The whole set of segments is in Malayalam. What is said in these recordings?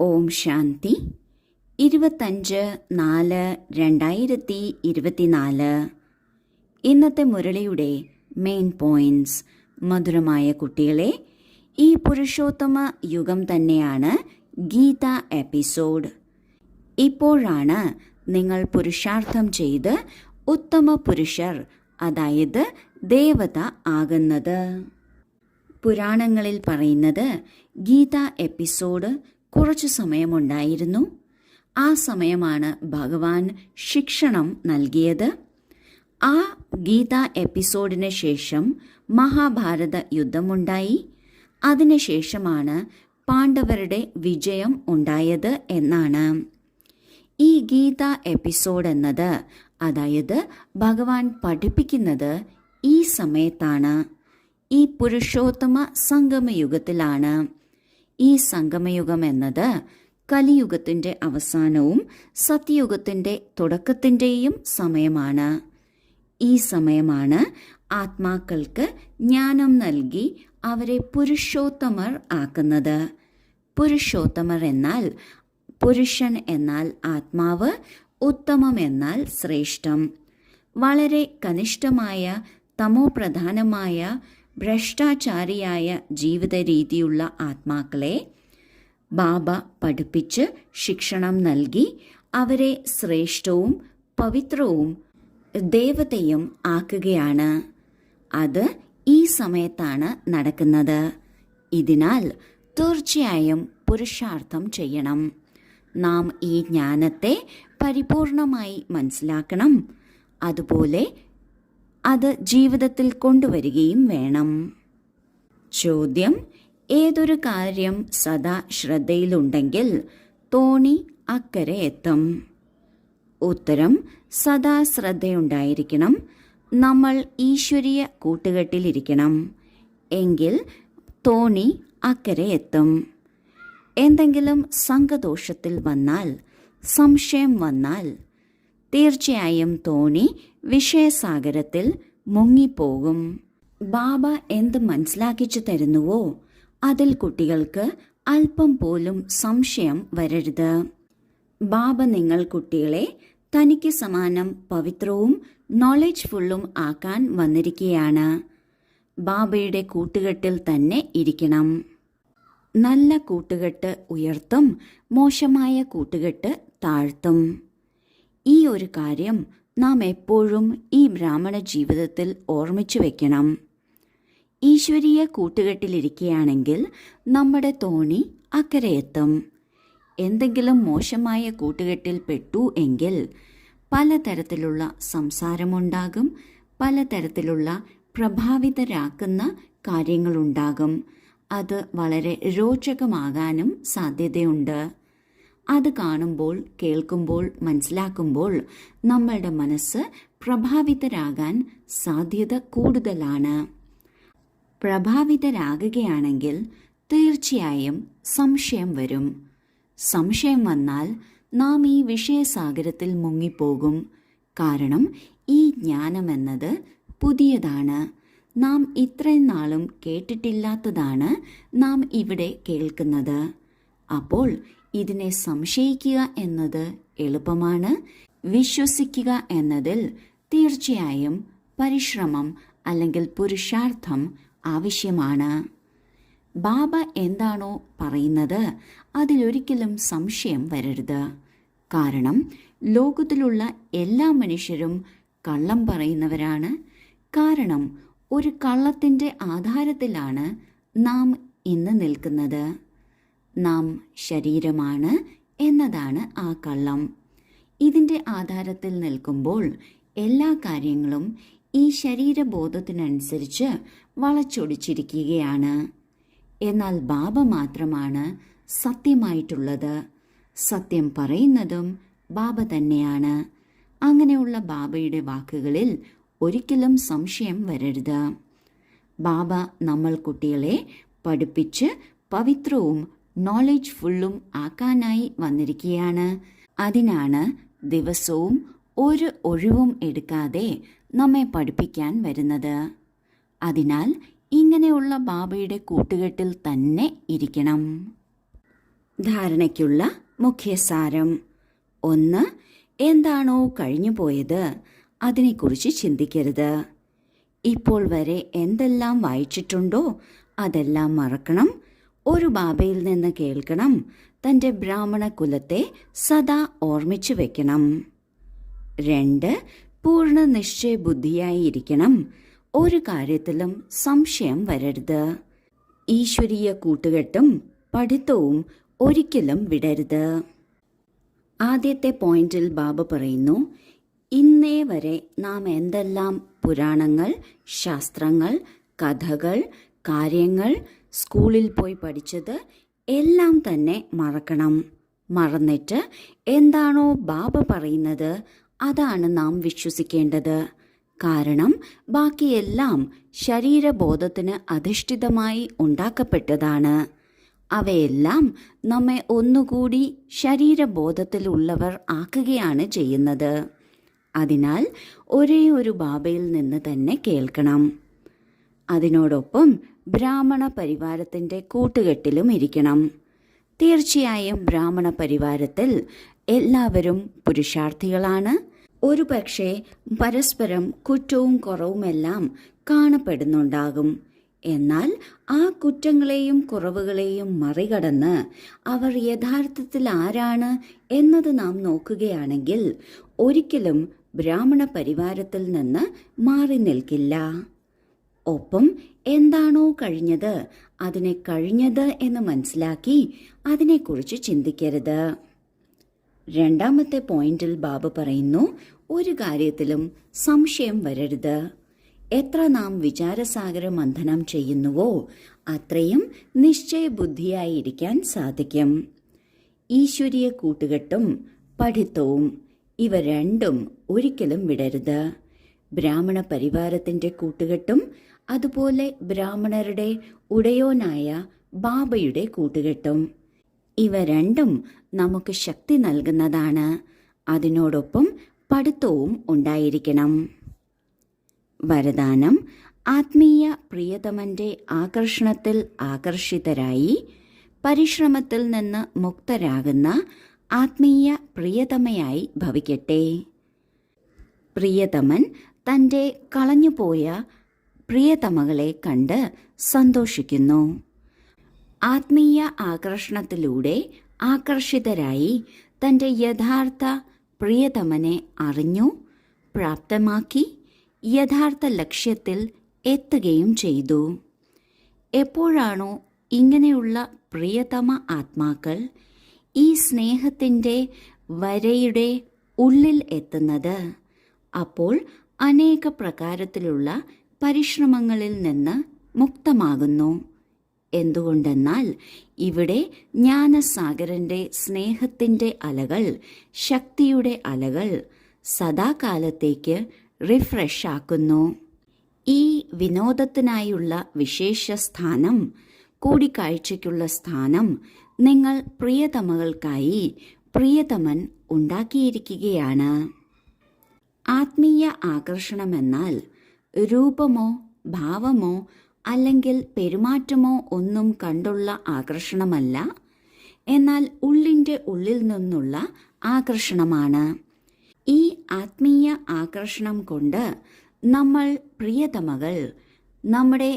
ഓം ശാന്തി. 25/4/2024. ഇന്നത്തെ മുരളിയുടെ മെയിൻ പോയിന്റ്സ്. മധുരമായ കുട്ടികളെ, ഈ പുരുഷോത്തമ യുഗം തന്നെയാണ് ഗീത എപ്പിസോഡ്. ഇപ്പോഴാണ് നിങ്ങൾ പുരുഷാർത്ഥം ചെയ്ത് ഉത്തമ പുരുഷർ, അതായത് ദേവത ആകുന്നത്. പുരാണങ്ങളിൽ പറയുന്നത് ഗീത എപ്പിസോഡ് കുറച്ചു സമയമുണ്ടായിരുന്നു. ആ സമയമാണ് ഭഗവാൻ ശിക്ഷണം നൽകിയത്. ആ ഗീത എപ്പിസോഡിന് ശേഷം മഹാഭാരത യുദ്ധമുണ്ടായി. അതിനുശേഷമാണ് പാണ്ഡവരുടെ വിജയം ഉണ്ടായത് എന്നാണ്. ഈ ഗീത എപ്പിസോഡ് എന്നത്, അതായത് ഭഗവാൻ പഠിപ്പിക്കുന്നത് ഈ സമയത്താണ്, ഈ പുരുഷോത്തമ സംഗമയുഗത്തിലാണ്. ഈ സംഗമയുഗം എന്നത് കലിയുഗത്തിൻ്റെ അവസാനവും സത്യയുഗത്തിൻ്റെ തുടക്കത്തിൻ്റെയും സമയമാണ്. ഈ സമയമാണ് ആത്മാക്കൾക്ക് ജ്ഞാനം നൽകി അവരെ പുരുഷോത്തമർ ആക്കുന്നത്. പുരുഷോത്തമർ എന്നാൽ പുരുഷൻ എന്നാൽ ആത്മാവ്, ഉത്തമം എന്നാൽ ശ്രേഷ്ഠം. വളരെ കനിഷ്ഠമായ തമോപ്രധാനമായ ഭ്രഷ്ടാചാരിയായ ജീവിത രീതിയുള്ള ആത്മാക്കളെ ബാബ പഠിപ്പിച്ച് ശിക്ഷണം നൽകി അവരെ ശ്രേഷ്ഠവും പവിത്രവും ദേവതയും ആക്കുകയാണ്. അത് ഈ സമയത്താണ് നടക്കുന്നത്. ഇതിനാൽ തീർച്ചയായും പുരുഷാർത്ഥം ചെയ്യണം. നാം ഈ ജ്ഞാനത്തെ പരിപൂർണമായി മനസ്സിലാക്കണം. അതുപോലെ അത് ജീവിതത്തിൽ കൊണ്ടുവരികയും വേണം. ചോദ്യം: ഏതൊരു കാര്യം സദാ ശ്രദ്ധയിലുണ്ടെങ്കിൽ തോണി അക്കരെ എത്തും? ഉത്തരം: സദാ ശ്രദ്ധയുണ്ടായിരിക്കണം. നമ്മൾ ഈശ്വരീയ കൂട്ടുകെട്ടിലിരിക്കണം. എങ്കിൽ തോണി അക്കരെ എത്തും. എന്തെങ്കിലും സംഘദോഷത്തിൽ വന്നാൽ, സംശയം വന്നാൽ തീർച്ചയായും തോണി വിഷയസാഗരത്തിൽ മുങ്ങിപ്പോകും. ബാബ എന്ത് മനസ്സിലാക്കിച്ചു തരുന്നുവോ അതിൽ കുട്ടികൾക്ക് അല്പം പോലും സംശയം വരരുത്. ബാബ നിങ്ങൾ കുട്ടികളെ തനിക്ക് സമാനം പവിത്രവും നോളജ്ഫുള്ളും ആക്കാൻ വന്നിരിക്കുകയാണ്. ബാബയുടെ കൂട്ടുകെട്ടിൽ തന്നെ ഇരിക്കണം. നല്ല കൂട്ടുകെട്ട് ഉയർത്തും, മോശമായ കൂട്ടുകെട്ട് താഴ്ത്തും. ഈ ഒരു കാര്യം നാം എപ്പോഴും ഈ ബ്രാഹ്മണ ജീവിതത്തിൽ ഓർമ്മിച്ചു വെക്കണം. ഈശ്വരീയ കൂട്ടുകെട്ടിലിരിക്കുകയാണെങ്കിൽ നമ്മുടെ തോണി അക്കരെ എത്തും. എന്തെങ്കിലും മോശമായ കൂട്ടുകെട്ടിൽ പെട്ടു എങ്കിൽ പലതരത്തിലുള്ള സംസാരമുണ്ടാകും, പലതരത്തിലുള്ള പ്രഭാവിതരാക്കുന്ന കാര്യങ്ങളുണ്ടാകും. അത് വളരെ രോചകമാകാനും സാധ്യതയുണ്ട്. അത് കാണുമ്പോൾ, കേൾക്കുമ്പോൾ, മനസ്സിലാക്കുമ്പോൾ നമ്മളുടെ മനസ്സ് പ്രഭാവിതരാകാൻ സാധ്യത കൂടുതലാണ്. പ്രഭാവിതരാകുകയാണെങ്കിൽ തീർച്ചയായും സംശയം വരും. സംശയം വന്നാൽ നാം ഈ വിഷയസാഗരത്തിൽ മുങ്ങിപ്പോകും. കാരണം ഈ ജ്ഞാനമെന്നത് പുതിയതാണ്. നാം ഇത്രയും നാളും കേട്ടിട്ടില്ലാത്തതാണ് നാം ഇവിടെ കേൾക്കുന്നത്. അപ്പോൾ ഇതിനെ സംശയിക്കുക എന്നത് എളുപ്പമാണ്. വിശ്വസിക്കുക എന്നതിൽ തീർച്ചയായും പരിശ്രമം അല്ലെങ്കിൽ പുരുഷാർത്ഥം ആവശ്യമാണ്. ബാബ എന്താണോ പറയുന്നത് അതിലൊരിക്കലും സംശയം വരരുത്. കാരണം ലോകത്തിലുള്ള എല്ലാ മനുഷ്യരും കള്ളം പറയുന്നവരാണ്. കാരണം ഒരു കള്ളത്തിൻ്റെ ആധാരത്തിലാണ് നാം ഇന്ന് നിൽക്കുന്നത്. നാം ശരീരമാണ് എന്നതാണ് ആ കള്ളം. ഇതിൻ്റെ ആധാരത്തിൽ നിൽക്കുമ്പോൾ എല്ലാ കാര്യങ്ങളും ഈ ശരീരബോധത്തിനനുസരിച്ച് വളച്ചൊടിച്ചിരിക്കുകയാണ്. എന്നാൽ ബാബ മാത്രമാണ് സത്യമായിട്ടുള്ളത്. സത്യം പറയുന്നതും ബാബ തന്നെയാണ്. അങ്ങനെയുള്ള ബാബയുടെ വാക്കുകളിൽ ഒരിക്കലും സംശയം വരരുത്. ബാബ നമ്മൾ കുട്ടികളെ പഠിപ്പിച്ച് പവിത്രവും നോളജ്ഫുള്ളും ആക്കാനായി വന്നിരിക്കുകയാണ്. അതിനാണ് ദിവസവും ഒരു ഒഴിവും എടുക്കാതെ നമ്മെ പഠിപ്പിക്കാൻ വരുന്നത്. അതിനാൽ ഇങ്ങനെയുള്ള ബാബയുടെ കൂട്ടുകെട്ടിൽ തന്നെ ഇരിക്കണം. ധാരണയ്ക്കുള്ള മുഖ്യസാരം: 1. എന്താണോ കഴിഞ്ഞുപോയത് അതിനെക്കുറിച്ച് ചിന്തിക്കരുത്. ഇപ്പോൾ വരെ എന്തെല്ലാം വായിച്ചിട്ടുണ്ടോ അതെല്ലാം മറക്കണം. ഒരു ബാബയിൽ നിന്ന് കേൾക്കണം. തൻ്റെ ബ്രാഹ്മണ കുലത്തെ സദാ ഓർമ്മിച്ചു വെക്കണം. 2. പൂർണ്ണ നിശ്ചയബുദ്ധിയായി ഇരിക്കണം. ഒരു കാര്യത്തിലും സംശയം വരരുത്. ഈശ്വരീയ കൂട്ടുകെട്ടും പഠിത്തവും ഒരിക്കലും വിടരുത്. ആദ്യത്തെ പോയിന്റിൽ ബാബ പറയുന്നു, ഇന്നേ വരെ നാം എന്തെല്ലാം പുരാണങ്ങൾ, ശാസ്ത്രങ്ങൾ, കഥകൾ, കാര്യങ്ങൾ സ്കൂളിൽ പോയി പഠിച്ചത് എല്ലാം തന്നെ മറക്കണം. മറന്നിട്ട് എന്താണോ ബാബ പറയുന്നത് അതാണ് നാം വിശ്വസിക്കേണ്ടത്. കാരണം ബാക്കിയെല്ലാം ശരീരബോധത്തിന് അധിഷ്ഠിതമായി ഉണ്ടാക്കപ്പെട്ടതാണ്. അവയെല്ലാം നമ്മെ ഒന്നുകൂടി ശരീരബോധത്തിലുള്ളവർ ആക്കുകയാണ് ചെയ്യുന്നത്. അതിനാൽ ഒരേ ഒരു ബാബയിൽ നിന്ന് തന്നെ കേൾക്കണം. അതിനോടൊപ്പം ബ്രാഹ്മണ പരിവാരത്തിൻ്റെ കൂട്ടുകെട്ടിലും ഇരിക്കണം. തീർച്ചയായും ബ്രാഹ്മണ പരിവാരത്തിൽ എല്ലാവരും പുരുഷാർത്ഥികളാണ്. ഒരുപക്ഷെ പരസ്പരം കുറ്റവും കുറവുമെല്ലാം കാണപ്പെടുന്നുണ്ടാകും. എന്നാൽ ആ കുറ്റങ്ങളെയും കുറവുകളെയും മറികടന്ന് അവർ യഥാർത്ഥത്തിൽ ആരാണ് എന്നത് നാം നോക്കുകയാണെങ്കിൽ ഒരിക്കലും ബ്രാഹ്മണ പരിവാരത്തിൽ നിന്ന് മാറി നിൽക്കില്ല. ഒപ്പം എന്താണോ കഴിഞ്ഞത് അതിനെ കഴിഞ്ഞത് എന്ന് മനസ്സിലാക്കി അതിനെക്കുറിച്ച് ചിന്തിക്കരുത്. രണ്ടാമത്തെ പോയിന്റിൽ ബാബ പറയുന്നു, ഒരു കാര്യത്തിലും സംശയം വരരുത്. എത്ര നാം വിചാരസാഗര മന്ഥനം ചെയ്യുന്നുവോ അത്രയും നിശ്ചയബുദ്ധിയായിരിക്കാൻ സാധിക്കും. ഈശ്വരീയ കൂട്ടുകെട്ടും പഠിത്തവും ഇവ രണ്ടും ഒരിക്കലും വിടരുത്. ബ്രാഹ്മണ പരിവാരത്തിൻ്റെ കൂട്ടുകെട്ടും അതുപോലെ ബ്രാഹ്മണരുടെ ഉടയോനായ ബാബയുടെ കൂട്ടുകെട്ടും ഇവ രണ്ടും നമുക്ക് ശക്തി നൽകുന്നതാണ്. അതിനോടൊപ്പം പഠിത്തവും ഉണ്ടായിരിക്കണം. വരദാനം: ആത്മീയ പ്രിയതമന്റെ ആകർഷണത്തിൽ ആകർഷിതരായി പരിശ്രമത്തിൽ നിന്ന് മുക്തരാകുന്ന ആത്മീയ പ്രിയതമയായി ഭവിക്കട്ടെ. പ്രിയതമൻ തൻ്റെ കളഞ്ഞുപോയ പ്രിയതമകളെ കണ്ട് സന്തോഷിക്കുന്നു. ആത്മീയ ആകർഷണത്തിലൂടെ ആകർഷിതരായി തൻ്റെ യഥാർത്ഥ പ്രിയതമനെ അറിഞ്ഞു, പ്രാപ്തമാക്കി യഥാർത്ഥ ലക്ഷ്യത്തിൽ എത്തുകയും ചെയ്തു. എപ്പോഴാണോ ഇങ്ങനെയുള്ള പ്രിയതമ ആത്മാക്കൾ ഈ സ്നേഹത്തിൻ്റെ വരയുടെ ഉള്ളിൽ എത്തുന്നത്, അപ്പോൾ അനേക പ്രകാരത്തിലുള്ള പരിശ്രമങ്ങളിൽ നിന്ന് മുക്തമാകുന്നു. എന്തുകൊണ്ടെന്നാൽ ഇവിടെ ജ്ഞാനസാഗരൻ്റെ സ്നേഹത്തിൻ്റെ അലകൾ, ശക്തിയുടെ അലകൾ സദാകാലത്തേക്ക് റിഫ്രഷ് ആക്കുന്നു. ഈ വിനോദത്തിനായുള്ള വിശേഷ സ്ഥാനം, കൂടിക്കാഴ്ചയ്ക്കുള്ള സ്ഥാനം നിങ്ങൾ പ്രിയതമകൾക്കായി പ്രിയതമൻ ഉണ്ടാക്കിയിരിക്കുകയാണ്. ആത്മീയ ആകർഷണമെന്നാൽ രൂപമോ ഭാവമോ അല്ലെങ്കിൽ പെരുമാറ്റമോ ഒന്നും കണ്ടുള്ള ആകർഷണമല്ല, എന്നാൽ ഉള്ളിൻ്റെ ഉള്ളിൽ നിന്നുള്ള ആകർഷണമാണ്. ഈ ആത്മീയ ആകർഷണം കൊണ്ട് നമ്മൾ പ്രിയതമകൾ നമ്മുടെ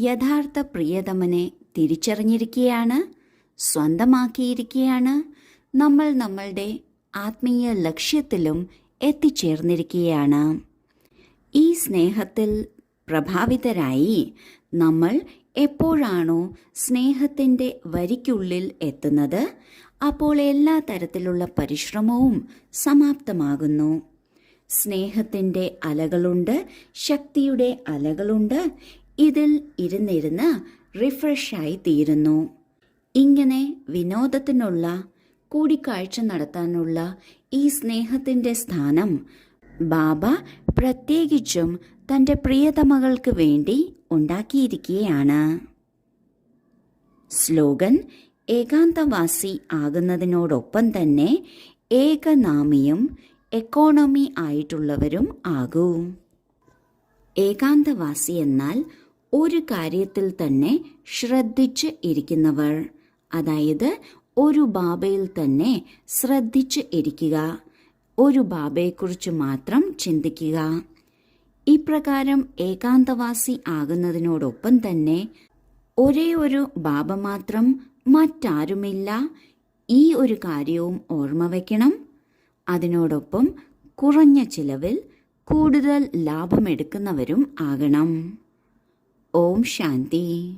യഥാർത്ഥ പ്രിയതമനെ തിരിച്ചറിഞ്ഞിരിക്കുകയാണ്, സ്വന്തമാക്കിയിരിക്കുകയാണ്. നമ്മൾ നമ്മളുടെ ആത്മീയ ലക്ഷ്യത്തിലും എത്തിച്ചേർന്നിരിക്കുകയാണ്. ഈ സ്നേഹത്തിൽ പ്രഭാവിതരായി നമ്മൾ എപ്പോഴാണോ സ്നേഹത്തിൻ്റെ വരിക്കുള്ളിൽ എത്തുന്നത്, അപ്പോൾ എല്ലാ തരത്തിലുള്ള പരിശ്രമവും സമാപ്തമാകുന്നു. സ്നേഹത്തിൻ്റെ അലകളുണ്ട്, ശക്തിയുടെ അലകളുണ്ട്. ഇതിൽ ഇരുന്നിരുന്ന് റിഫ്രഷായി തീരുന്നു. ഇങ്ങനെ വിനോദത്തിനുള്ള, കൂടിക്കാഴ്ച നടത്താനുള്ള ഈ സ്നേഹത്തിൻ്റെ സ്ഥാനം ബാബ പ്രത്യേകിച്ചും തൻ്റെ പ്രിയതമകൾക്ക് വേണ്ടി ഉണ്ടാക്കിയിരിക്കുകയാണ്. സ്ലോഗൻ: ഏകാന്തവാസി ആകുന്നതിനോടൊപ്പം തന്നെ ഏകനാമിയും എക്കോണമി ആയിട്ടുള്ളവരും ആകൂ. ഏകാന്തവാസി എന്നാൽ ഒരു കാര്യത്തിൽ തന്നെ ശ്രദ്ധിച്ച് ഇരിക്കുന്നവർ, അതായത് ഒരു ബാബയിൽ തന്നെ ശ്രദ്ധിച്ച് ഇരിക്കുക. ഒരു ബാബയെക്കുറിച്ച് മാത്രം ചിന്തിക്കുക. ഇപ്രകാരം ഏകാന്തവാസി ആകുന്നതിനോടൊപ്പം തന്നെ ഒരേ ഒരു ബാബ മാത്രം, മറ്റാരുമില്ല, ഈ ഒരു കാര്യവും ഓർമ്മ വയ്ക്കണം. അതിനോടൊപ്പം കുറഞ്ഞ ചിലവിൽ കൂടുതൽ ലാഭമെടുക്കുന്നവരും ആകണം. ഓം ശാന്തി.